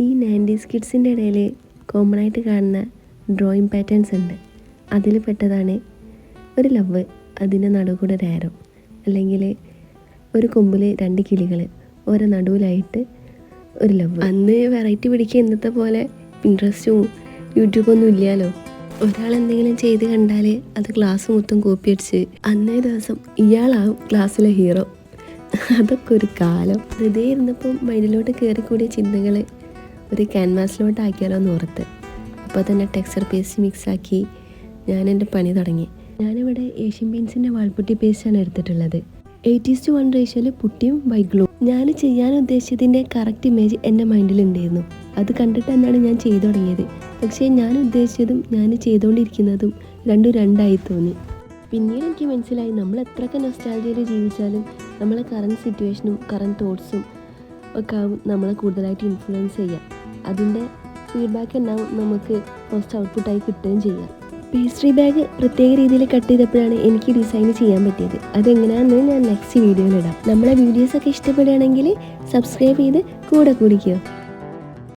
ഈ 90s കിഡ്സിൻ്റെ ഇടയിൽ common ആയിട്ട് കാണുന്ന ഡ്രോയിങ് പാറ്റേൺസ് ഉണ്ട്. അതിൽ പെട്ടതാണ് ഒരു ലവ്, അതിൻ്റെ നടുകൂടെ ഒരു ആരോ, അല്ലെങ്കിൽ ഒരു കൊമ്പിൽ 2 കിളികൾ, ഓരോ നടുവിലായിട്ട് ഒരു ലവ്. അന്ന് വെറൈറ്റി പിടിക്കുക ഇന്നത്തെ പോലെ പിൻട്രസ്റ്റും യൂട്യൂബൊന്നും ഇല്ലല്ലോ. ഒരാൾ എന്തെങ്കിലും ചെയ്ത് കണ്ടാൽ അത് ക്ലാസ് മൊത്തം കോപ്പി അടിച്ച് അന്നേ ദിവസം ഇയാളാവും ക്ലാസ്സിലെ ഹീറോ. അതൊക്കെ ഒരു കാലം. വെറുതെ ഇരുന്നപ്പം മൈൻഡിലോട്ട് കയറിക്കൂടിയ ചിന്തകൾ ഒരു ക്യാൻവാസിലോട്ട് ആക്കിയാലോ എന്ന് ഓർത്ത് അപ്പോൾ തന്നെ ടെക്സ്ചർ പേസ്റ്റ് മിക്സാക്കി ഞാൻ എൻ്റെ പണി തുടങ്ങി. ഞാനിവിടെ ഏഷ്യൻ പെയിൻറ്റ്സിൻ്റെ വാൾപുട്ടി പേസ്റ്റാണ് എടുത്തിട്ടുള്ളത്. 8:1 റേഷ്യോയിൽ പുട്ടിയും വൈഗ്ലൂ. ഞാൻ ചെയ്യാൻ ഉദ്ദേശിച്ചതിൻ്റെ കറക്റ്റ് ഇമേജ് എൻ്റെ മൈൻഡിലുണ്ടായിരുന്നു. അത് കണ്ടിട്ട് തന്നെയാണ് ഞാൻ ചെയ്തു തുടങ്ങിയത്. പക്ഷേ ഞാൻ ഉദ്ദേശിച്ചതും ഞാൻ ചെയ്തുകൊണ്ടിരിക്കുന്നതും രണ്ടായി തോന്നി. പിന്നീട് എനിക്ക് മനസ്സിലായി, നമ്മൾ എത്രയൊക്കെ നൊസ്റ്റാൾജിയയിൽ ജീവിച്ചാലും നമ്മളെ കറൻറ്റ് സിറ്റുവേഷനും കറൻറ്റ് തോട്ട്സും ഒക്കെ ആവും നമ്മളെ കൂടുതലായിട്ട് ഇൻഫ്ലുവൻസ് ചെയ്യുക. അതിൻ്റെ ഫീഡ്ബാക്ക് ഉണ്ടാവും നമുക്ക് ഫസ്റ്റ് ഔട്ട്പുട്ടായി കിട്ടുകയും ചെയ്യാം. പേസ്ട്രി ബാഗ് പ്രത്യേക രീതിയിൽ കട്ട് ചെയ്തപ്പോഴാണ് എനിക്ക് ഡിസൈൻ ചെയ്യാൻ പറ്റിയത്. അതെങ്ങനെയാണെന്ന് ഞാൻ നെക്സ്റ്റ് വീഡിയോയിലിടാം. നമ്മളെ വീഡിയോസൊക്കെ ഇഷ്ടപ്പെടുകയാണെങ്കിൽ സബ്സ്ക്രൈബ് ചെയ്ത് കൂടെ കുടിക്കുക.